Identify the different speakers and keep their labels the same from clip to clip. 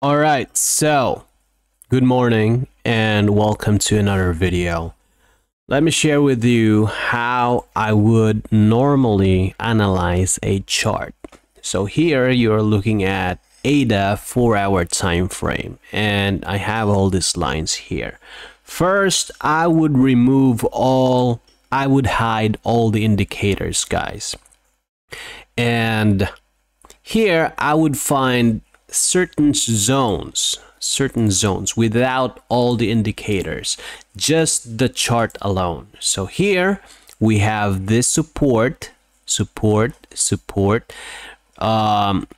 Speaker 1: All right, so good morning and welcome to another video. Let me share with you how I would normally analyze a chart. So here you're looking at ADA 4-hour time frame, and I have all these lines here. First, I would hide all the indicators, guys. And here I would find certain zones without all the indicators, just the chart alone. So here we have this support,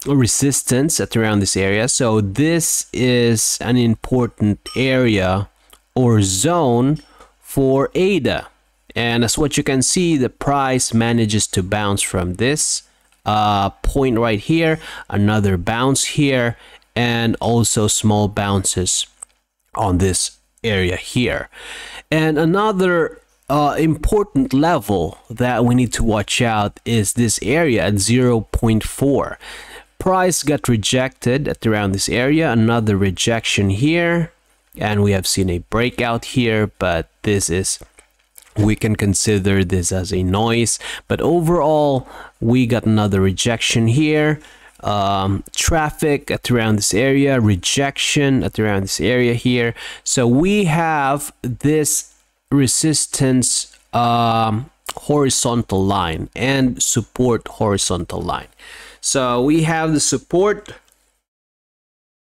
Speaker 1: resistance at around this area. So this is an important area or zone for ADA, and as what you can see, the price manages to bounce from this point right here, another bounce here, and also small bounces on this area here. And another important level that we need to watch out is this area at 0.4. Price got rejected at around this area, another rejection here, and we have seen a breakout here, but we can consider this as a noise. But overall, we got another rejection here, traffic at around this area, rejection at around this area here. So we have this resistance horizontal line and support horizontal line. So we have the support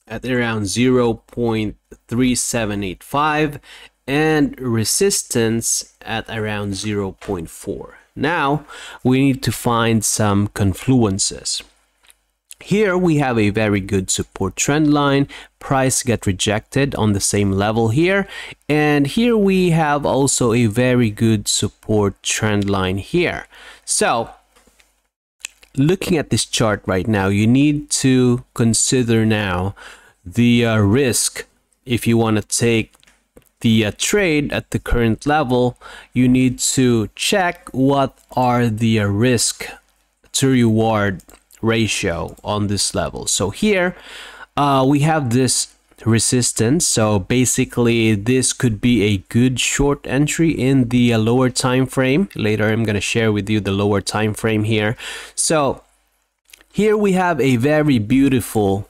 Speaker 1: at around 0.3785 and resistance at around 0.4. Now we need to find some confluences. Here we have a very good support trend line. Price get rejected on the same level here, and here we have also a very good support trend line here. So looking at this chart right now, you need to consider now the risk. If you want to take the trade at the current level, you need to check what are the risk to reward ratio on this level. So here we have this resistance, so basically this could be a good short entry in the lower time frame. Later I'm going to share with you the lower time frame here. So here we have a very beautiful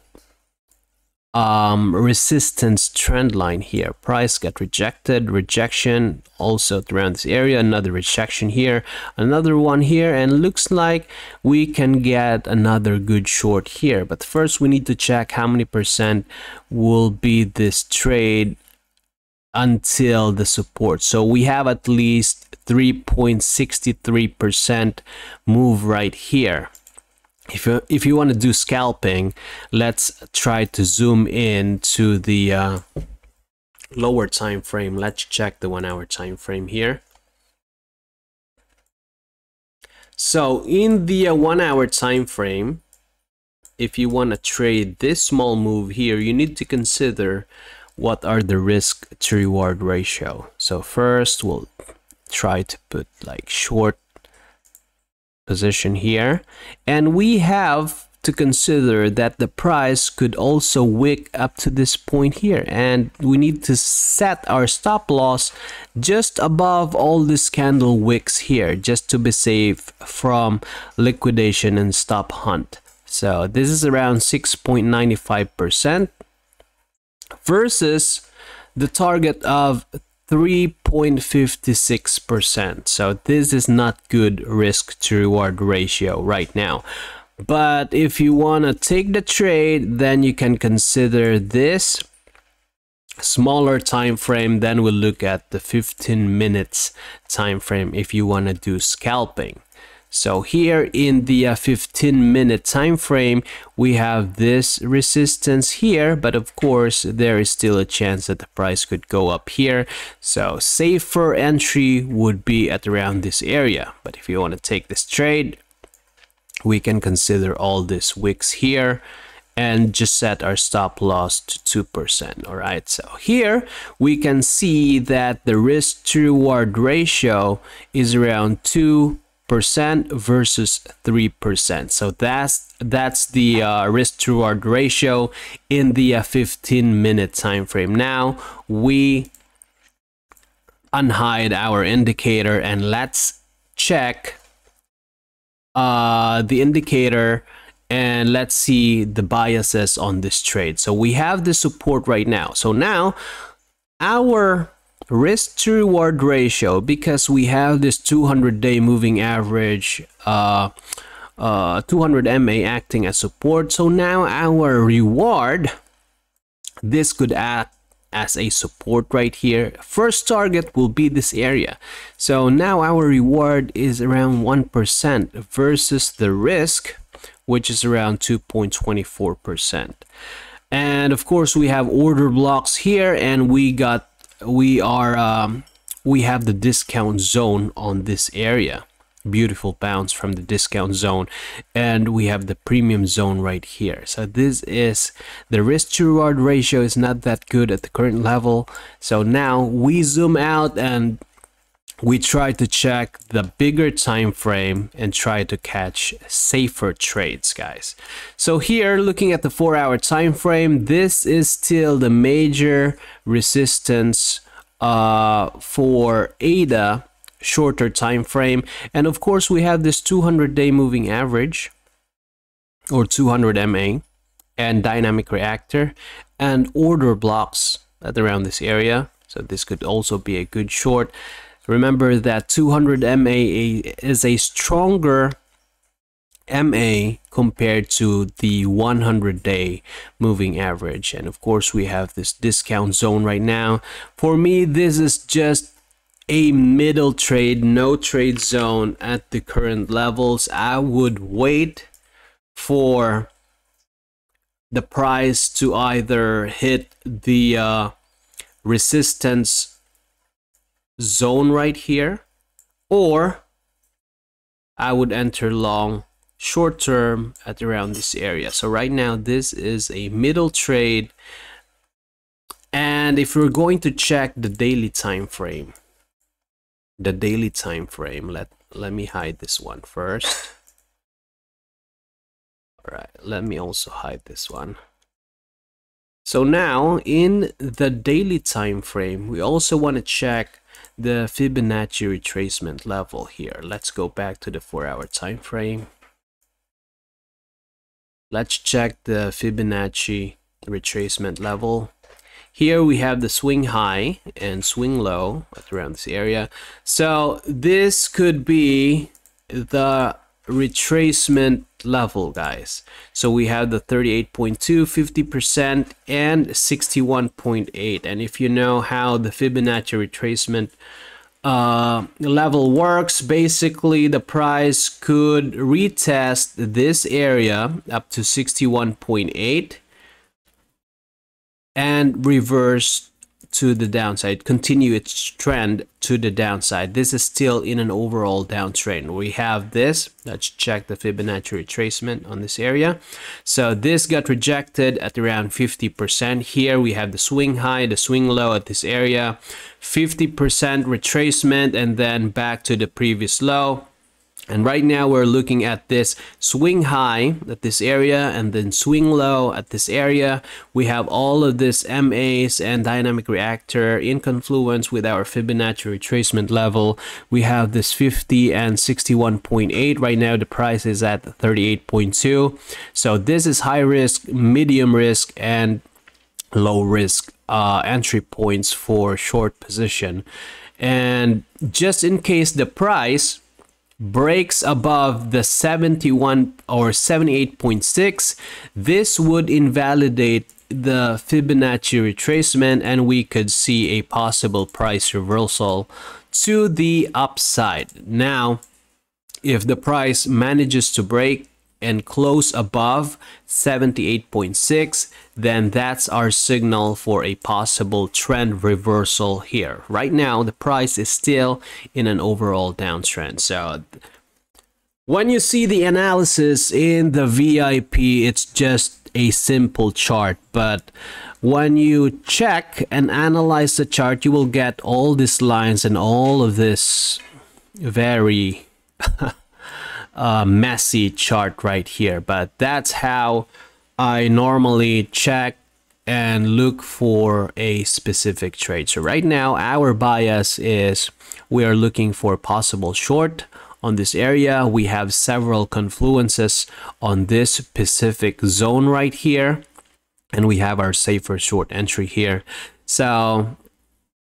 Speaker 1: resistance trend line here. Price got rejected, rejection also around this area, another rejection here, another one here, and looks like we can get another good short here. But first we need to check how many percent will be this trade until the support. So we have at least 3.63% move right here. If you want to do scalping, let's try to zoom in to the lower time frame. Let's check the 1-hour time frame here. So in the 1-hour time frame, if you want to trade this small move here, you need to consider what are the risk to reward ratio. So first we'll try to put like short position here, and we have to consider that the price could also wick up to this point here, and we need to set our stop loss just above all these candle wicks here, just to be safe from liquidation and stop hunt. So this is around 6.95% versus the target of 3.56%. So this is not good risk to reward ratio right now. But if you want to take the trade, then you can consider this smaller time frame. Then we'll look at the 15 minutes time frame if you want to do scalping. So here in the 15-minute time frame, we have this resistance here, but of course there is still a chance that the price could go up here. So safer entry would be at around this area. But if you want to take this trade, we can consider all these wicks here and just set our stop loss to 2%. All right, so here we can see that the risk to reward ratio is around 2 5% versus 3%. So that's the risk to reward ratio in the 15-minute time frame. Now we unhide our indicator and let's check the indicator, and let's see the biases on this trade. So we have the support right now. So now our risk to reward ratio, because we have this 200-day moving average, 200 MA acting as support. So now our reward, this could act as a support right here. First target will be this area. So now our reward is around 1% versus the risk, which is around 2.24%. And of course we have order blocks here, and we have the discount zone on this area. Beautiful bounce from the discount zone, and we have the premium zone right here. So this is the risk to reward ratio is not that good at the current level. So now we zoom out and we try to check the bigger time frame and try to catch safer trades, guys. So here, looking at the 4-hour time frame, this is still the major resistance for ADA shorter time frame. And of course we have this 200-day moving average, or 200 MA, and dynamic reactor and order blocks at around this area. So this could also be a good short. Remember that 200 MA is a stronger MA compared to the 100-day moving average. And of course we have this discount zone right now. For me, this is just a middle trade, no trade zone at the current levels. I would wait for the price to either hit the resistance zone right here, or I would enter long short term at around this area. So right now this is a middle trade. And if we're going to check the daily time frame, let me hide this one first. All right, let me also hide this one. So now in the daily time frame, we also want to check the Fibonacci retracement level here. Let's go back to the 4-hour time frame. Let's check the Fibonacci retracement level. Here we have the swing high and swing low at around this area. So this could be the retracement level, guys. So we have the 38.2, 50%, and 61.8. And if you know how the Fibonacci retracement level works, basically the price could retest this area up to 61.8 and reverse to the downside, continue its trend to the downside. This is still in an overall downtrend. We have this. Let's check the Fibonacci retracement on this area. So this got rejected at around 50%. Here we have the swing high, the swing low at this area, 50% retracement, and then back to the previous low. And right now we're looking at this swing high at this area and then swing low at this area. We have all of this MAs and dynamic reactor in confluence with our Fibonacci retracement level. We have this 50 and 61.8. Right now the price is at 38.2. So this is high risk, medium risk, and low risk entry points for short position. And just in case the price breaks above the 71 or 78.6, this would invalidate the Fibonacci retracement, and we could see a possible price reversal to the upside. Now, if the price manages to break and close above 78.6, then that's our signal for a possible trend reversal here. Right now, the price is still in an overall downtrend. So when you see the analysis in the VIP, it's just a simple chart. But when you check and analyze the chart, you will get all these lines and all of this very messy chart right here, but that's how I normally check and look for a specific trade. So right now our bias is we are looking for possible short on this area. We have several confluences on this specific zone right here, and we have our safer short entry here. So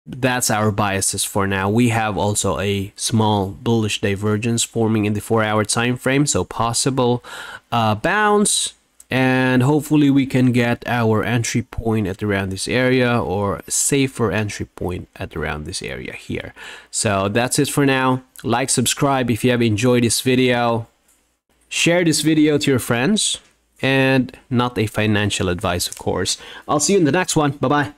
Speaker 1: that's our biases for now. We have also a small bullish divergence forming in the 4-hour time frame, so possible bounce, and hopefully we can get our entry point at around this area, or a safer entry point at around this area here. So that's it for now. Like, subscribe if you have enjoyed this video, share this video to your friends, and not a financial advice, of course. I'll see you in the next one. Bye bye.